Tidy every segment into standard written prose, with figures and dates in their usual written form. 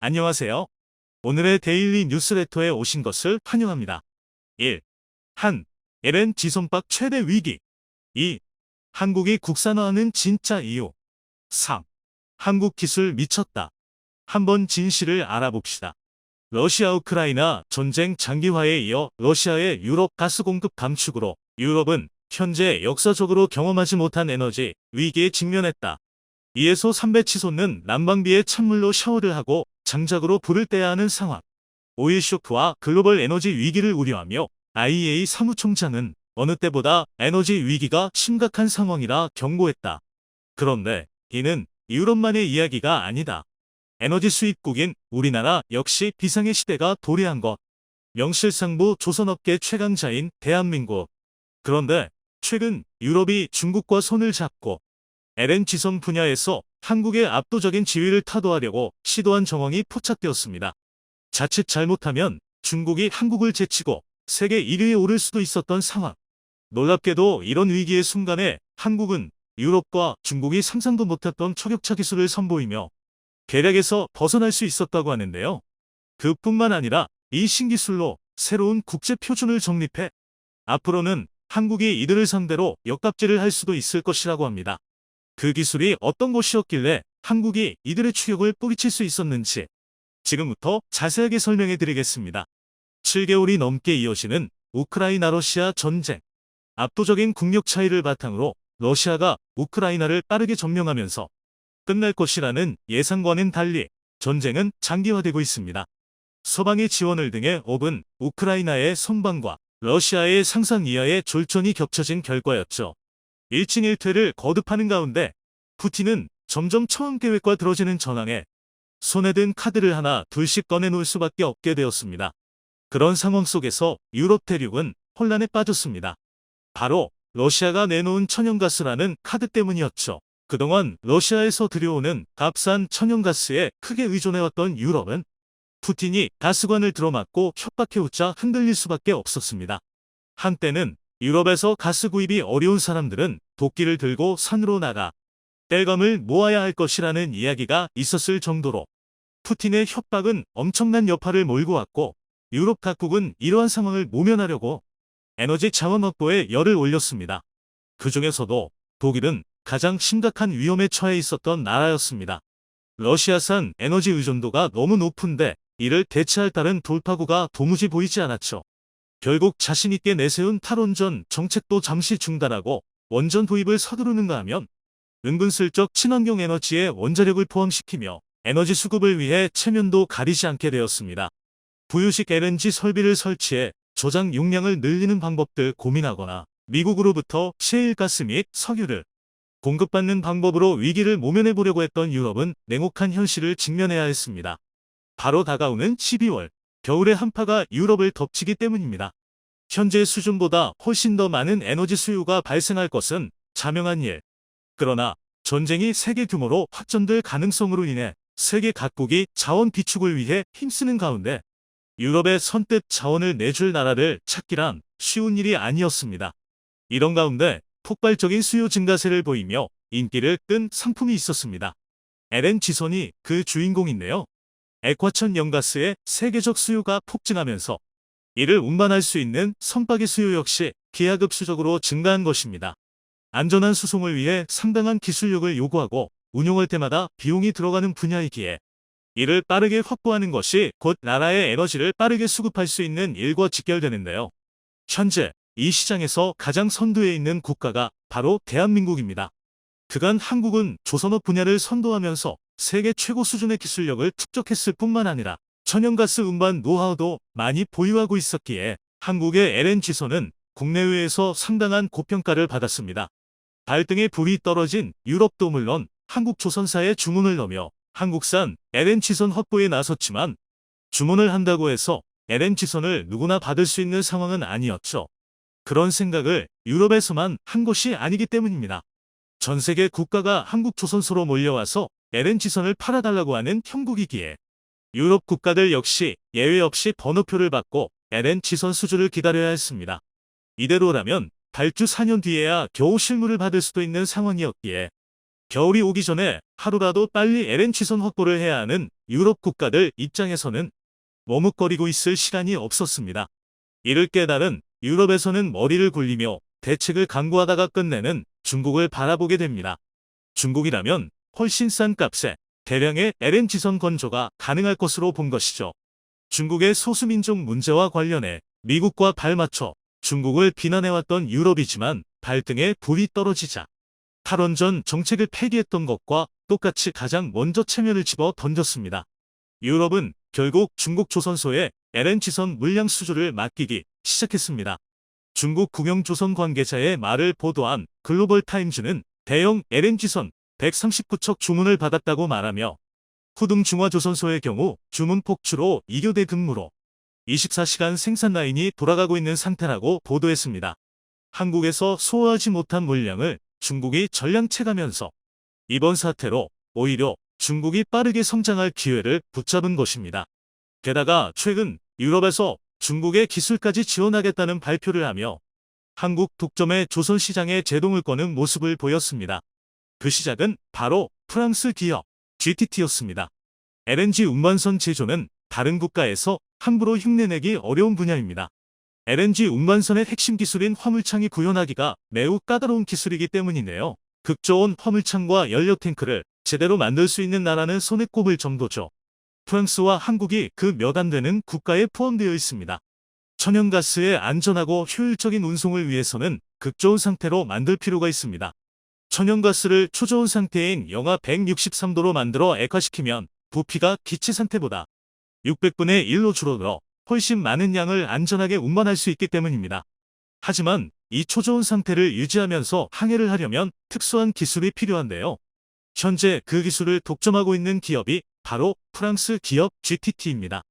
안녕하세요. 오늘의 데일리 뉴스레터에 오신 것을 환영합니다. 1. 한, LNG 선박 최대 위기. 2. 한국이 국산화하는 진짜 이유. 3. 한국 기술 미쳤다. 한번 진실을 알아봅시다. 러시아 우크라이나 전쟁 장기화에 이어 러시아의 유럽 가스 공급 감축으로 유럽은 현재 역사적으로 경험하지 못한 에너지 위기에 직면했다. 이에서 삼배 치솟는 난방비에 찬물로 샤워를 하고 장작으로 불을 떼야 하는 상황. 오일 쇼크와 글로벌 에너지 위기를 우려하며 IEA 사무총장은 어느 때보다 에너지 위기가 심각한 상황이라 경고했다. 그런데 이는 유럽만의 이야기가 아니다. 에너지 수입국인 우리나라 역시 비상의 시대가 도래한 것. 명실상부 조선업계 최강자인 대한민국. 그런데 최근 유럽이 중국과 손을 잡고 LNG선 분야에서 한국의 압도적인 지위를 타도하려고 시도한 정황이 포착되었습니다. 자칫 잘못하면 중국이 한국을 제치고 세계 1위에 오를 수도 있었던 상황. 놀랍게도 이런 위기의 순간에 한국은 유럽과 중국이 상상도 못했던 초격차 기술을 선보이며 계략에서 벗어날 수 있었다고 하는데요. 그뿐만 아니라 이 신기술로 새로운 국제 표준을 정립해 앞으로는 한국이 이들을 상대로 역갑질을 할 수도 있을 것이라고 합니다. 그 기술이 어떤 것이었길래 한국이 이들의 추격을 뿌리칠 수 있었는지 지금부터 자세하게 설명해 드리겠습니다. 7개월이 넘게 이어지는 우크라이나 러시아 전쟁. 압도적인 국력 차이를 바탕으로 러시아가 우크라이나를 빠르게 점령하면서 끝날 것이라는 예상과는 달리 전쟁은 장기화되고 있습니다. 서방의 지원을 등에 업은 우크라이나의 선방과 러시아의 상상 이하의 졸전이 겹쳐진 결과였죠. 일진일퇴를 거듭하는 가운데 푸틴은 점점 처음 계획과 들어지는 전황에 손에 든 카드를 하나 둘씩 꺼내놓을 수밖에 없게 되었습니다. 그런 상황 속에서 유럽 대륙은 혼란에 빠졌습니다. 바로 러시아가 내놓은 천연가스라는 카드 때문이었죠. 그동안 러시아에서 들여오는 값싼 천연가스에 크게 의존해왔던 유럽은 푸틴이 가스관을 들어막고 협박해오자 흔들릴 수밖에 없었습니다. 한때는 유럽에서 가스 구입이 어려운 사람들은 도끼를 들고 산으로 나가 땔감을 모아야 할 것이라는 이야기가 있었을 정도로 푸틴의 협박은 엄청난 여파를 몰고 왔고 유럽 각국은 이러한 상황을 모면하려고 에너지 자원 확보에 열을 올렸습니다. 그 중에서도 독일은 가장 심각한 위험에 처해 있었던 나라였습니다. 러시아산 에너지 의존도가 너무 높은데 이를 대체할 다른 돌파구가 도무지 보이지 않았죠. 결국 자신있게 내세운 탈원전 정책도 잠시 중단하고 원전 도입을 서두르는가 하면 은근슬쩍 친환경 에너지에 원자력을 포함시키며 에너지 수급을 위해 체면도 가리지 않게 되었습니다. 부유식 LNG 설비를 설치해 저장 용량을 늘리는 방법들 고민하거나 미국으로부터 셰일가스 및 석유를 공급받는 방법으로 위기를 모면해 보려고 했던 유럽은 냉혹한 현실을 직면해야 했습니다. 바로 다가오는 12월, 겨울의 한파가 유럽을 덮치기 때문입니다. 현재 수준보다 훨씬 더 많은 에너지 수요가 발생할 것은 자명한 일. 그러나 전쟁이 세계 규모로 확전될 가능성으로 인해 세계 각국이 자원 비축을 위해 힘쓰는 가운데 유럽에 선뜻 자원을 내줄 나라를 찾기란 쉬운 일이 아니었습니다. 이런 가운데 폭발적인 수요 증가세를 보이며 인기를 끈 상품이 있었습니다. LNG선이 그 주인공인데요. 액화천 연가스의 세계적 수요가 폭증하면서 이를 운반할 수 있는 선박의 수요 역시 기하급수적으로 증가한 것입니다. 안전한 수송을 위해 상당한 기술력을 요구하고 운용할 때마다 비용이 들어가는 분야이기에 이를 빠르게 확보하는 것이 곧 나라의 에너지를 빠르게 수급할 수 있는 일과 직결되는데요. 현재 이 시장에서 가장 선두에 있는 국가가 바로 대한민국입니다. 그간 한국은 조선업 분야를 선도하면서 세계 최고 수준의 기술력을 축적했을 뿐만 아니라 천연가스 운반 노하우도 많이 보유하고 있었기에 한국의 LNG선은 국내외에서 상당한 고평가를 받았습니다. 발등에 불이 떨어진 유럽도 물론 한국 조선사에 주문을 넣으며 한국산 LNG선 확보에 나섰지만 주문을 한다고 해서 LNG선을 누구나 받을 수 있는 상황은 아니었죠. 그런 생각을 유럽에서만 한 것이 아니기 때문입니다. 전 세계 국가가 한국 조선소로 몰려와서 LNG선을 팔아달라고 하는 형국이기에 유럽 국가들 역시 예외 없이 번호표를 받고 LNG선 수주를 기다려야 했습니다. 이대로라면 발주 4년 뒤에야 겨우 실물을 받을 수도 있는 상황이었기에 겨울이 오기 전에 하루라도 빨리 LNG선 확보를 해야 하는 유럽 국가들 입장에서는 머뭇거리고 있을 시간이 없었습니다. 이를 깨달은 유럽에서는 머리를 굴리며 대책을 강구하다가 끝내는 중국을 바라보게 됩니다. 중국이라면 훨씬 싼 값에 대량의 LNG선 건조가 가능할 것으로 본 것이죠. 중국의 소수민족 문제와 관련해 미국과 발맞춰 중국을 비난해왔던 유럽이지만 발등에 불이 떨어지자 탈원전 정책을 폐기했던 것과 똑같이 가장 먼저 체면을 집어 던졌습니다. 유럽은 결국 중국 조선소에 LNG선 물량 수주를 맡기기 시작했습니다. 중국 국영조선 관계자의 말을 보도한 글로벌타임즈는 대형 LNG선 139척 주문을 받았다고 말하며 후등 중화조선소의 경우 주문 폭주로 2교대 근무로 24시간 생산 라인이 돌아가고 있는 상태라고 보도했습니다. 한국에서 소화하지 못한 물량을 중국이 전량 채가면서 이번 사태로 오히려 중국이 빠르게 성장할 기회를 붙잡은 것입니다. 게다가 최근 유럽에서 중국의 기술까지 지원하겠다는 발표를 하며 한국 독점의 조선 시장에 제동을 거는 모습을 보였습니다. 그 시작은 바로 프랑스 기업 GTT였습니다. LNG 운반선 제조는 다른 국가에서 함부로 흉내내기 어려운 분야입니다. LNG 운반선의 핵심 기술인 화물창이 구현하기가 매우 까다로운 기술이기 때문인데요. 극저온 화물창과 연료 탱크를 제대로 만들 수 있는 나라는 손에 꼽을 정도죠. 프랑스와 한국이 그 몇 안 되는 국가에 포함되어 있습니다. 천연가스의 안전하고 효율적인 운송을 위해서는 극저온 상태로 만들 필요가 있습니다. 천연가스를 초저온 상태인 영하 163도로 만들어 액화시키면 부피가 기체 상태보다 600분의 1로 줄어들어 훨씬 많은 양을 안전하게 운반할 수 있기 때문입니다. 하지만 이 초저온 상태를 유지하면서 항해를 하려면 특수한 기술이 필요한데요. 현재 그 기술을 독점하고 있는 기업이 바로 프랑스 기업 GTT입니다.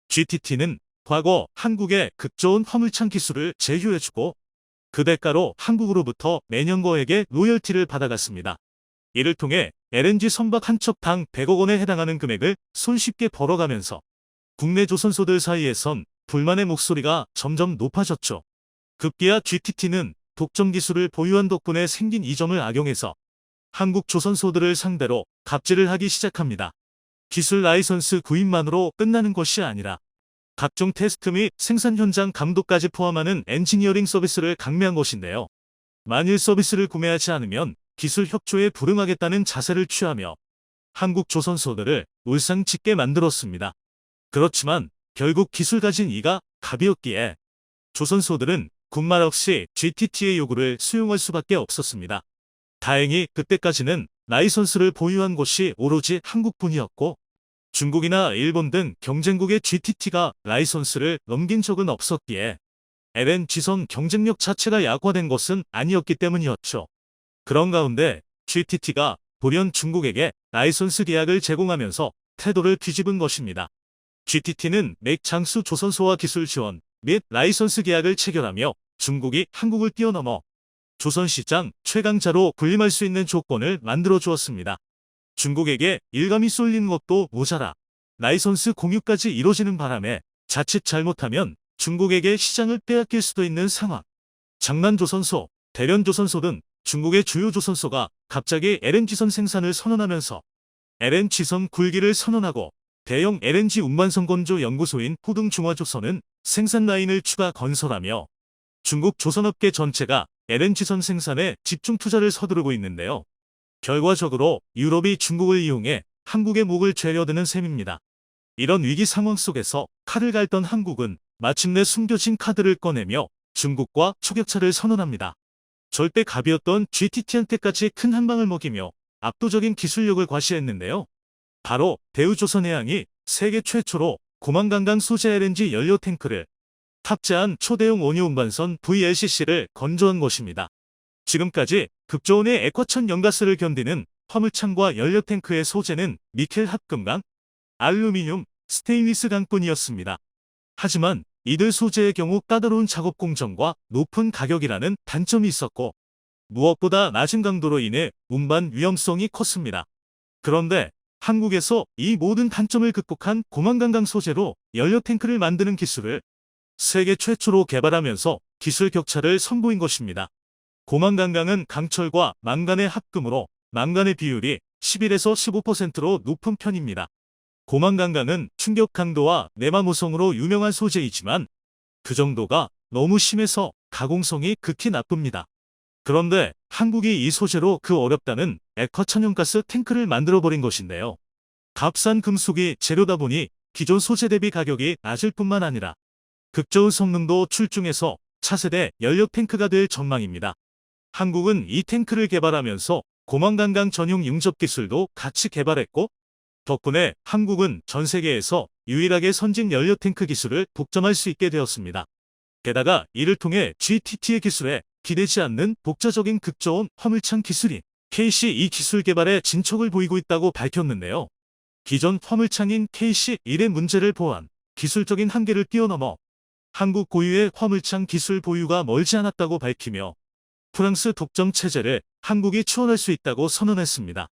GTT는 과거 한국의 극저온 화물창 기술을 제휴해주고 그 대가로 한국으로부터 매년 거액의 로열티를 받아갔습니다. 이를 통해 LNG 선박 한 척당 100억 원에 해당하는 금액을 손쉽게 벌어가면서 국내 조선소들 사이에선 불만의 목소리가 점점 높아졌죠. 급기야 GTT는 독점 기술을 보유한 덕분에 생긴 이점을 악용해서 한국 조선소들을 상대로 갑질을 하기 시작합니다. 기술 라이선스 구입만으로 끝나는 것이 아니라 각종 테스트 및 생산 현장 감독까지 포함하는 엔지니어링 서비스를 강매한 것인데요. 만일 서비스를 구매하지 않으면 기술 협조에 불응하겠다는 자세를 취하며 한국 조선소들을 울상짓게 만들었습니다. 그렇지만 결국 기술 가진 이가 갑이었기에 조선소들은 군말 없이 GTT의 요구를 수용할 수밖에 없었습니다. 다행히 그때까지는 라이선스를 보유한 곳이 오로지 한국뿐이었고 중국이나 일본 등 경쟁국의 GTT가 라이선스를 넘긴 적은 없었기에 LNG선 경쟁력 자체가 약화된 것은 아니었기 때문이었죠. 그런 가운데 GTT가 돌연 중국에게 라이선스 계약을 제공하면서 태도를 뒤집은 것입니다. GTT는 맥장수 조선소와 기술 지원 및 라이선스 계약을 체결하며 중국이 한국을 뛰어넘어 조선시장 최강자로 군림할 수 있는 조건을 만들어 주었습니다. 중국에게 일감이 쏠리는 것도 모자라 라이선스 공유까지 이뤄지는 바람에 자칫 잘못하면 중국에게 시장을 빼앗길 수도 있는 상황. 장난조선소, 대련조선소 등 중국의 주요 조선소가 갑자기 LNG선 생산을 선언하면서 LNG선 굴기를 선언하고 대형 LNG 운반선 건조 연구소인 호등중화조선은 생산 라인을 추가 건설하며 중국 조선업계 전체가 LNG선 생산에 집중 투자를 서두르고 있는데요. 결과적으로 유럽이 중국을 이용해 한국의 목을 죄려드는 셈입니다. 이런 위기 상황 속에서 칼을 갈던 한국은 마침내 숨겨진 카드를 꺼내며 중국과 초격차를 선언합니다. 절대 갑이었던 GTT한테까지 큰 한방을 먹이며 압도적인 기술력을 과시했는데요. 바로 대우조선해양이 세계 최초로 고만강강 소재 LNG 연료 탱크를 탑재한 초대형 원유 운반선 VLCC를 건조한 것입니다. 지금까지 극저온의 액화천 연가스를 견디는 화물창과 연료 탱크의 소재는 니켈 합금강, 알루미늄, 스테인리스 강뿐이었습니다. 하지만 이들 소재의 경우 까다로운 작업 공정과 높은 가격이라는 단점이 있었고 무엇보다 낮은 강도로 인해 운반 위험성이 컸습니다. 그런데 한국에서 이 모든 단점을 극복한 고만강강 소재로 연료 탱크를 만드는 기술을 세계 최초로 개발하면서 기술 격차를 선보인 것입니다. 고만강강은 강철과 망간의 합금으로 망간의 비율이 11에서 15%로 높은 편입니다. 고망간강은 충격 강도와 내마모성으로 유명한 소재이지만 그 정도가 너무 심해서 가공성이 극히 나쁩니다. 그런데 한국이 이 소재로 그 어렵다는 액화 천연가스 탱크를 만들어버린 것인데요. 값싼 금속이 재료다 보니 기존 소재 대비 가격이 낮을 뿐만 아니라 극저은 성능도 출중해서 차세대 연료 탱크가 될 전망입니다. 한국은 이 탱크를 개발하면서 고망간강 전용 융접 기술도 같이 개발했고, 덕분에 한국은 전 세계에서 유일하게 선진 연료 탱크 기술을 독점할 수 있게 되었습니다. 게다가 이를 통해 GTT의 기술에 기대지 않는 독자적인 극저온 화물창 기술인 KC2 기술 개발에 진척을 보이고 있다고 밝혔는데요. 기존 화물창인 KC1의 문제를 보완, 기술적인 한계를 뛰어넘어 한국 고유의 화물창 기술 보유가 멀지 않았다고 밝히며 프랑스 독점 체제를 한국이 추월할 수 있다고 선언했습니다.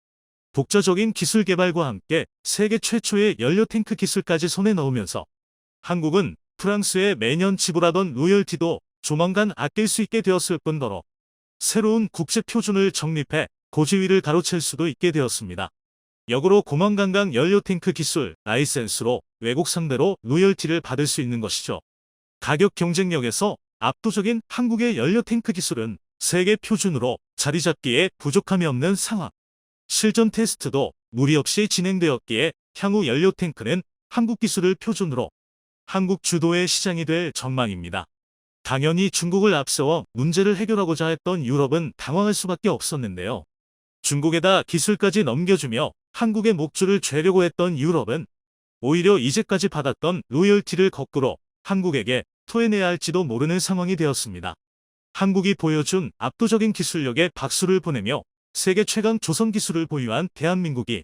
독자적인 기술 개발과 함께 세계 최초의 연료 탱크 기술까지 손에 넣으면서 한국은 프랑스에 매년 지불하던 로열티도 조만간 아낄 수 있게 되었을 뿐더러 새로운 국제 표준을 정립해 고지위를 가로챌 수도 있게 되었습니다. 역으로 고망간강 연료 탱크 기술 라이센스로 외국 상대로 로열티를 받을 수 있는 것이죠. 가격 경쟁력에서 압도적인 한국의 연료 탱크 기술은 세계 표준으로 자리 잡기에 부족함이 없는 상황. 실전 테스트도 무리 없이 진행되었기에 향후 연료 탱크는 한국 기술을 표준으로 한국 주도의 시장이 될 전망입니다. 당연히 중국을 앞세워 문제를 해결하고자 했던 유럽은 당황할 수밖에 없었는데요. 중국에다 기술까지 넘겨주며 한국의 목줄을 죄려고 했던 유럽은 오히려 이제까지 받았던 로열티를 거꾸로 한국에게 토해내야 할지도 모르는 상황이 되었습니다. 한국이 보여준 압도적인 기술력에 박수를 보내며 세계 최강 조선 기술을 보유한 대한민국이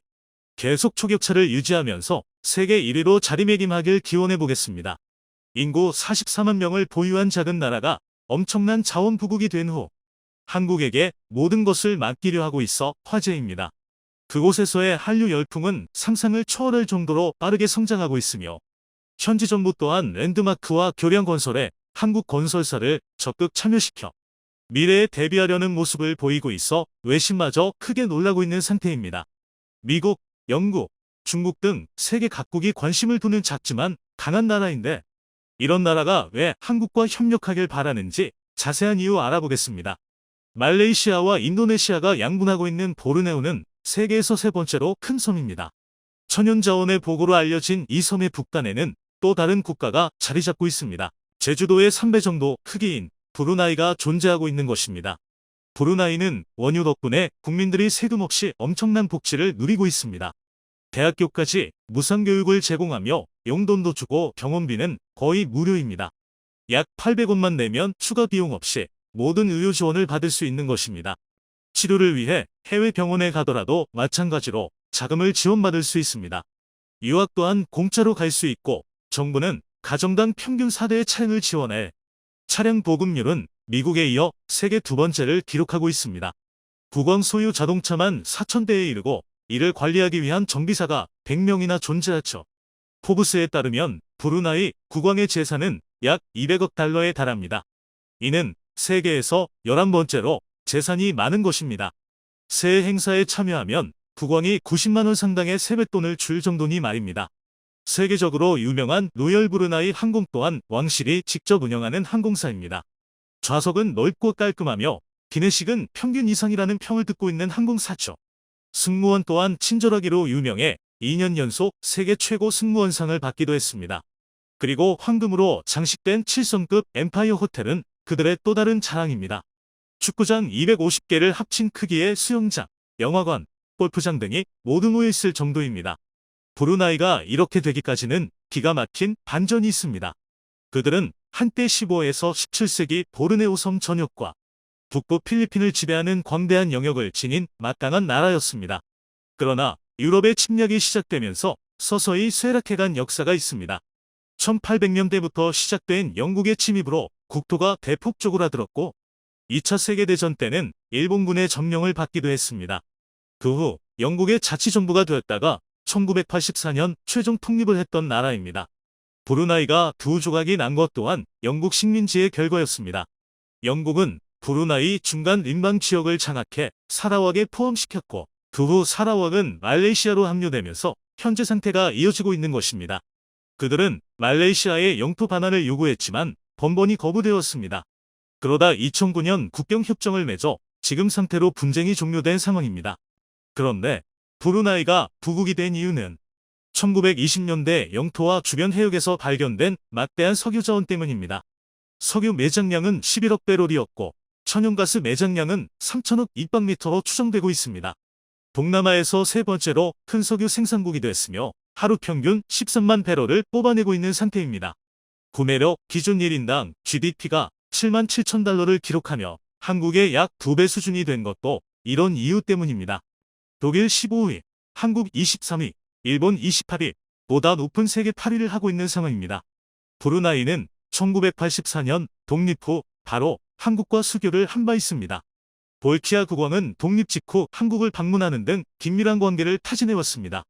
계속 초격차를 유지하면서 세계 1위로 자리매김하길 기원해 보겠습니다. 인구 44만 명을 보유한 작은 나라가 엄청난 자원 부국이 된 후 한국에게 모든 것을 맡기려 하고 있어 화제입니다. 그곳에서의 한류 열풍은 상상을 초월할 정도로 빠르게 성장하고 있으며 현지 정부 또한 랜드마크와 교량 건설에 한국 건설사를 적극 참여시켜 미래에 대비하려는 모습을 보이고 있어 외신마저 크게 놀라고 있는 상태입니다. 미국, 영국, 중국 등 세계 각국이 관심을 두는 작지만 강한 나라인데 이런 나라가 왜 한국과 협력하길 바라는지 자세한 이유 알아보겠습니다. 말레이시아와 인도네시아가 양분하고 있는 보르네오는 세계에서 세 번째로 큰 섬입니다. 천연자원의 보고로 알려진 이 섬의 북단에는 또 다른 국가가 자리 잡고 있습니다. 제주도의 3배 정도 크기인 브루나이가 존재하고 있는 것입니다. 브루나이는 원유 덕분에 국민들이 세금 없이 엄청난 복지를 누리고 있습니다. 대학교까지 무상교육을 제공하며 용돈도 주고 병원비는 거의 무료입니다. 약 800원만 내면 추가 비용 없이 모든 의료 지원을 받을 수 있는 것입니다. 치료를 위해 해외 병원에 가더라도 마찬가지로 자금을 지원받을 수 있습니다. 유학 또한 공짜로 갈 수 있고 정부는 가정당 평균 4대의 차량을 지원해 차량 보급률은 미국에 이어 세계 두 번째를 기록하고 있습니다. 국왕 소유 자동차만 4,000대에 이르고 이를 관리하기 위한 정비사가 100명이나 존재하죠. 포브스에 따르면 브루나이 국왕의 재산은 약 200억 달러에 달합니다. 이는 세계에서 11번째로 재산이 많은 것입니다. 새해 행사에 참여하면 국왕이 90만 원 상당의 세뱃돈을 줄 정도니 말입니다. 세계적으로 유명한 로열 브루나이 항공 또한 왕실이 직접 운영하는 항공사입니다. 좌석은 넓고 깔끔하며 기내식은 평균 이상이라는 평을 듣고 있는 항공사죠. 승무원 또한 친절하기로 유명해 2년 연속 세계 최고 승무원상을 받기도 했습니다. 그리고 황금으로 장식된 7성급 엠파이어 호텔은 그들의 또 다른 자랑입니다. 축구장 250개를 합친 크기의 수영장, 영화관, 골프장 등이 모두 모여 있을 정도입니다. 브루나이가 이렇게 되기까지는 기가 막힌 반전이 있습니다. 그들은 한때 15에서 17세기 보르네오 섬 전역과 북부 필리핀을 지배하는 광대한 영역을 지닌 막강한 나라였습니다. 그러나 유럽의 침략이 시작되면서 서서히 쇠락해간 역사가 있습니다. 1800년대부터 시작된 영국의 침입으로 국토가 대폭 쪼그라들었고 2차 세계대전 때는 일본군의 점령을 받기도 했습니다. 그 후 영국의 자치정부가 되었다가 1984년 최종 독립을 했던 나라입니다. 브루나이가 두 조각이 난 것 또한 영국 식민지의 결과였습니다. 영국은 브루나이 중간 림방 지역을 장악해 사라왁에 포함시켰고 그 후 사라왁은 말레이시아로 합류되면서 현재 상태가 이어지고 있는 것입니다. 그들은 말레이시아의 영토 반환을 요구했지만 번번이 거부되었습니다. 그러다 2009년 국경협정을 맺어 지금 상태로 분쟁이 종료된 상황입니다. 그런데 브루나이가 부국이 된 이유는 1920년대 영토와 주변 해역에서 발견된 막대한 석유 자원 때문입니다. 석유 매장량은 11억 배럴이었고 천연가스 매장량은 3천억 입방미터로 추정되고 있습니다. 동남아에서 세 번째로 큰 석유 생산국이 됐으며 하루 평균 13만 배럴을 뽑아내고 있는 상태입니다. 구매력 기준 1인당 GDP가 7만 7천 달러를 기록하며 한국의 약 2배 수준이 된 것도 이런 이유 때문입니다. 독일 15위, 한국 23위, 일본 28위, 보다 높은 세계 8위를 하고 있는 상황입니다. 브루나이는 1984년 독립 후 바로 한국과 수교를 한 바 있습니다. 볼키아 국왕은 독립 직후 한국을 방문하는 등 긴밀한 관계를 타진해왔습니다.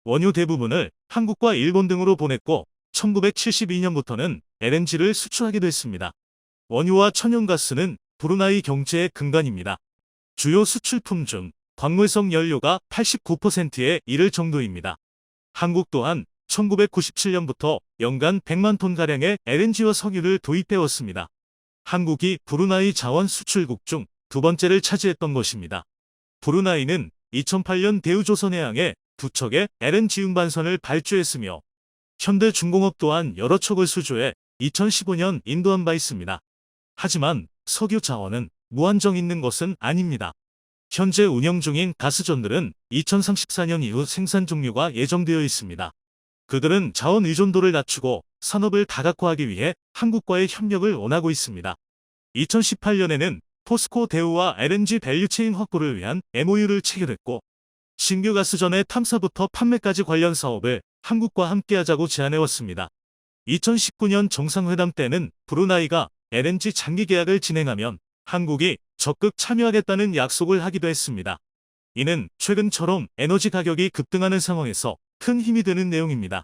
원유 대부분을 한국과 일본 등으로 보냈고 1972년부터는 LNG를 수출하게 됐습니다. 원유와 천연가스는 브루나이 경제의 근간입니다. 주요 수출품 중 광물성 연료가 89%에 이를 정도입니다. 한국 또한 1997년부터 연간 100만 톤가량의 LNG와 석유를 도입해왔습니다. 한국이 브루나이 자원 수출국 중 두 번째를 차지했던 것입니다. 브루나이는 2008년 대우조선해양에 2척의 LNG 운반선을 발주했으며 현대중공업 또한 여러 척을 수주해 2015년 인도한 바 있습니다. 하지만 석유 자원은 무한정 있는 것은 아닙니다. 현재 운영 중인 가스전들은 2034년 이후 생산 종료가 예정되어 있습니다. 그들은 자원 의존도를 낮추고 산업을 다각화하기 위해 한국과의 협력을 원하고 있습니다. 2018년에는 포스코 대우와 LNG 밸류체인 확보를 위한 MOU를 체결했고 신규 가스전의 탐사부터 판매까지 관련 사업을 한국과 함께하자고 제안해왔습니다. 2019년 정상회담 때는 브루나이가 LNG 장기 계약을 진행하면 한국이 적극 참여하겠다는 약속을 하기도 했습니다. 이는 최근처럼 에너지 가격이 급등하는 상황에서 큰 힘이 되는 내용입니다.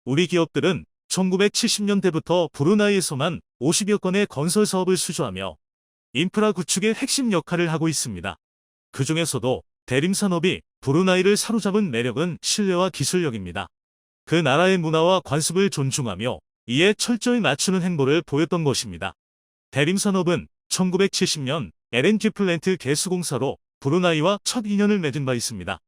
우리 기업들은 1970년대부터 브루나이에서만 50여 건의 건설 사업을 수주하며 인프라 구축의 핵심 역할을 하고 있습니다. 그 중에서도 대림산업이 브루나이를 사로잡은 매력은 신뢰와 기술력입니다. 그 나라의 문화와 관습을 존중하며 이에 철저히 맞추는 행보를 보였던 것입니다. 대림산업은 1970년 LNG 플랜트 개수공사로 브루나이와 첫 인연을 맺은 바 있습니다.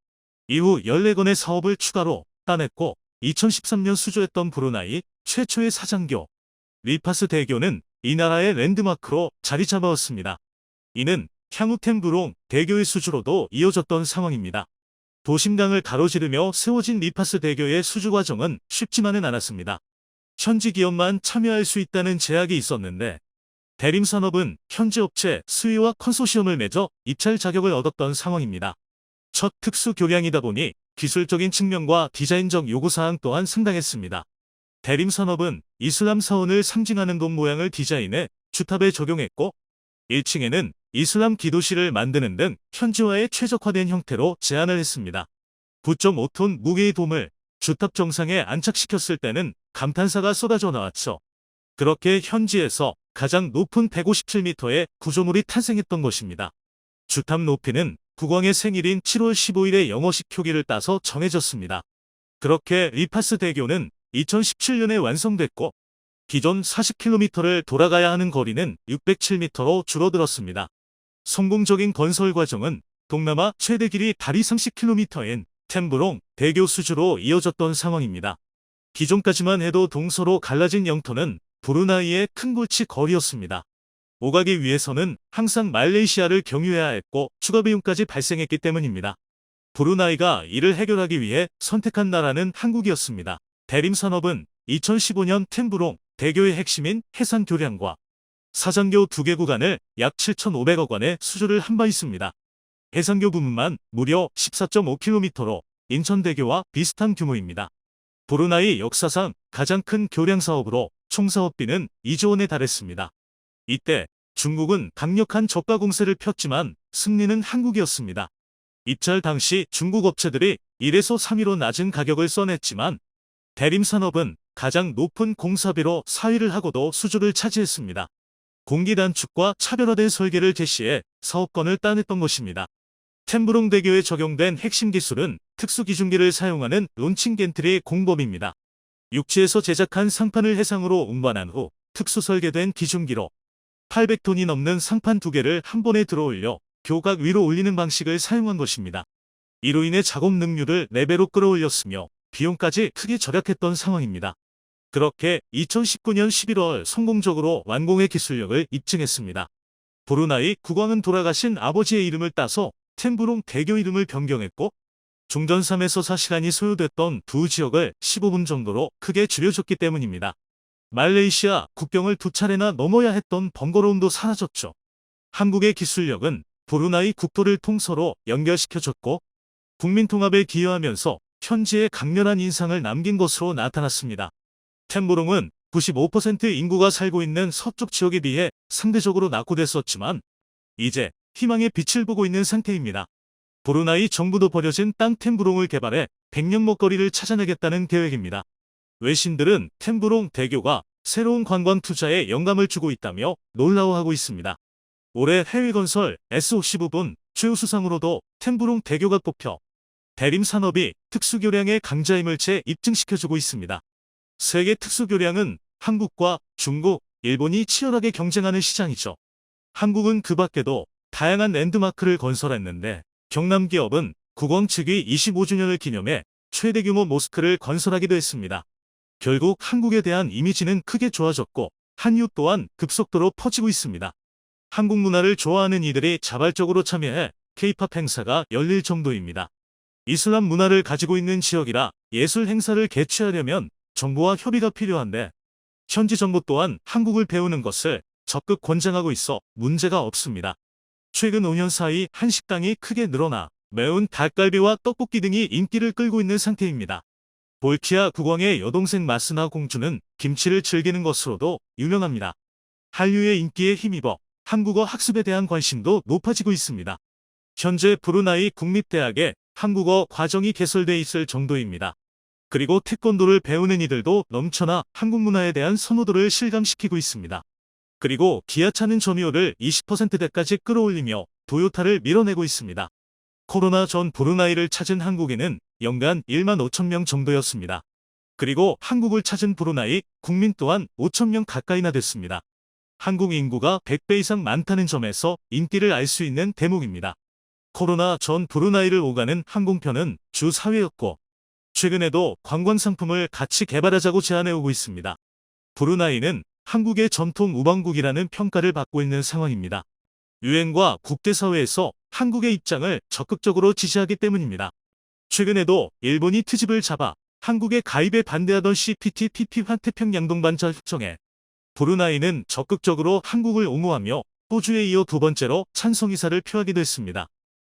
이후 14건의 사업을 추가로 따냈고 2013년 수주했던 브루나이 최초의 사장교 리파스 대교는 이 나라의 랜드마크로 자리 잡아왔습니다. 이는 향후 템브롱 대교의 수주로도 이어졌던 상황입니다. 도심강을 가로지르며 세워진 리파스 대교의 수주 과정은 쉽지만은 않았습니다. 현지 기업만 참여할 수 있다는 제약이 있었는데 대림산업은 현지 업체 수위와 컨소시엄을 맺어 입찰 자격을 얻었던 상황입니다. 첫 특수 교량이다 보니 기술적인 측면과 디자인적 요구사항 또한 상당했습니다. 대림산업은 이슬람 사원을 상징하는 돔 모양을 디자인해 주탑에 적용했고 1층에는 이슬람 기도실을 만드는 등 현지화에 최적화된 형태로 제안을 했습니다. 9.5톤 무게의 돔을 주탑 정상에 안착시켰을 때는 감탄사가 쏟아져 나왔죠. 그렇게 현지에서 가장 높은 157m의 구조물이 탄생했던 것입니다. 주탑 높이는 국왕의 생일인 7월 15일에 영어식 표기를 따서 정해졌습니다. 그렇게 리파스 대교는 2017년에 완성됐고 기존 40km를 돌아가야 하는 거리는 607m로 줄어들었습니다. 성공적인 건설 과정은 동남아 최대 길이 다리 30km인 템브롱 대교 수주로 이어졌던 상황입니다. 기존까지만 해도 동서로 갈라진 영토는 브루나이의 큰 골치 거리였습니다. 오가기 위해서는 항상 말레이시아를 경유해야 했고 추가 비용까지 발생했기 때문입니다. 브루나이가 이를 해결하기 위해 선택한 나라는 한국이었습니다. 대림산업은 2015년 템브롱 대교의 핵심인 해상 교량과 사장교 2개 구간을 약 7,500억 원의 수주를 한 바 있습니다. 해상교 부분만 무려 14.5km로 인천대교와 비슷한 규모입니다. 브루나이 역사상 가장 큰 교량 사업으로 총 사업비는 2조 원에 달했습니다. 이때 중국은 강력한 저가 공세를 폈지만 승리는 한국이었습니다. 입찰 당시 중국 업체들이 1에서 3위로 낮은 가격을 써냈지만 대림산업은 가장 높은 공사비로 4위를 하고도 수주를 차지했습니다. 공기 단축과 차별화된 설계를 제시해 사업권을 따냈던 것입니다. 템브롱 대교에 적용된 핵심 기술은 특수 기중기를 사용하는 론칭 겐트리 공법입니다. 육지에서 제작한 상판을 해상으로 운반한 후 특수 설계된 기중기로 800톤이 넘는 상판 2개를 한 번에 들어올려 교각 위로 올리는 방식을 사용한 것입니다. 이로 인해 작업 능률을 4배로 끌어올렸으며 비용까지 크게 절약했던 상황입니다. 그렇게 2019년 11월 성공적으로 완공의 기술력을 입증했습니다. 브루나이 국왕은 돌아가신 아버지의 이름을 따서 템브롱 대교 이름을 변경했고 중전 3에서 4시간이 소요됐던 두 지역을 15분 정도로 크게 줄여줬기 때문입니다. 말레이시아 국경을 2차례나 넘어야 했던 번거로움도 사라졌죠. 한국의 기술력은 브루나이 국토를 통서로 연결시켜줬고 국민 통합에 기여하면서 현지에 강렬한 인상을 남긴 것으로 나타났습니다. 템브롱은 95% 인구가 살고 있는 서쪽 지역에 비해 상대적으로 낙후됐었지만 이제 희망의 빛을 보고 있는 상태입니다. 브루나이 정부도 버려진 땅 템브롱을 개발해 100년 먹거리를 찾아내겠다는 계획입니다. 외신들은 템브롱 대교가 새로운 관광 투자에 영감을 주고 있다며 놀라워하고 있습니다. 올해 해외 건설 SOC 부분 최우수상으로도 템브롱 대교가 뽑혀 대림 산업이 특수교량의 강자임을 입증시켜주고 있습니다. 세계 특수교량은 한국과 중국, 일본이 치열하게 경쟁하는 시장이죠. 한국은 그 밖에도 다양한 랜드마크를 건설했는데 경남 기업은 국왕 즉위 25주년을 기념해 최대 규모 모스크를 건설하기도 했습니다. 결국 한국에 대한 이미지는 크게 좋아졌고 한류 또한 급속도로 퍼지고 있습니다. 한국 문화를 좋아하는 이들이 자발적으로 참여해 K-팝 행사가 열릴 정도입니다. 이슬람 문화를 가지고 있는 지역이라 예술 행사를 개최하려면 정부와 협의가 필요한데 현지 정부 또한 한국을 배우는 것을 적극 권장하고 있어 문제가 없습니다. 최근 5년 사이 한식당이 크게 늘어나 매운 닭갈비와 떡볶이 등이 인기를 끌고 있는 상태입니다. 볼키아 국왕의 여동생 마스나 공주는 김치를 즐기는 것으로도 유명합니다. 한류의 인기에 힘입어 한국어 학습에 대한 관심도 높아지고 있습니다. 현재 브루나이 국립대학에 한국어 과정이 개설돼 있을 정도입니다. 그리고 태권도를 배우는 이들도 넘쳐나 한국 문화에 대한 선호도를 실감시키고 있습니다. 그리고 기아차는 점유율을 20%대까지 끌어올리며 도요타를 밀어내고 있습니다. 코로나 전 브루나이를 찾은 한국인은 연간 1만 5천 명 정도였습니다. 그리고 한국을 찾은 브루나이 국민 또한 5천 명 가까이나 됐습니다. 한국 인구가 100배 이상 많다는 점에서 인기를 알 수 있는 대목입니다. 코로나 전 브루나이를 오가는 항공편은 주 4회였고 최근에도 관광 상품을 같이 개발하자고 제안해오고 있습니다. 브루나이는 한국의 전통 우방국이라는 평가를 받고 있는 상황입니다. 유엔과 국제사회에서 한국의 입장을 적극적으로 지지하기 때문입니다. 최근에도 일본이 트집을 잡아 한국의 가입에 반대하던 CPTPP 환태평양동반자 협정에 브루나이는 적극적으로 한국을 옹호하며 호주에 이어 2번째로 찬성 의사를 표하기도 했습니다.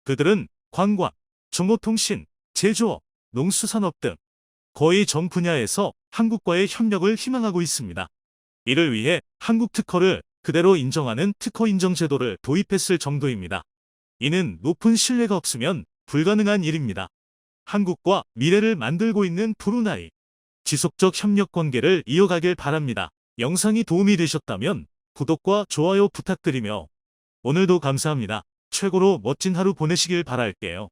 그들은 관광, 정보통신, 제조업, 농수산업 등 거의 전 분야에서 한국과의 협력을 희망하고 있습니다. 이를 위해 한국 특허를 그대로 인정하는 특허 인정 제도를 도입했을 정도입니다. 이는 높은 신뢰가 없으면 불가능한 일입니다. 한국과 미래를 만들고 있는 브루나이. 지속적 협력 관계를 이어가길 바랍니다. 영상이 도움이 되셨다면 구독과 좋아요 부탁드리며 오늘도 감사합니다. 최고로 멋진 하루 보내시길 바랄게요.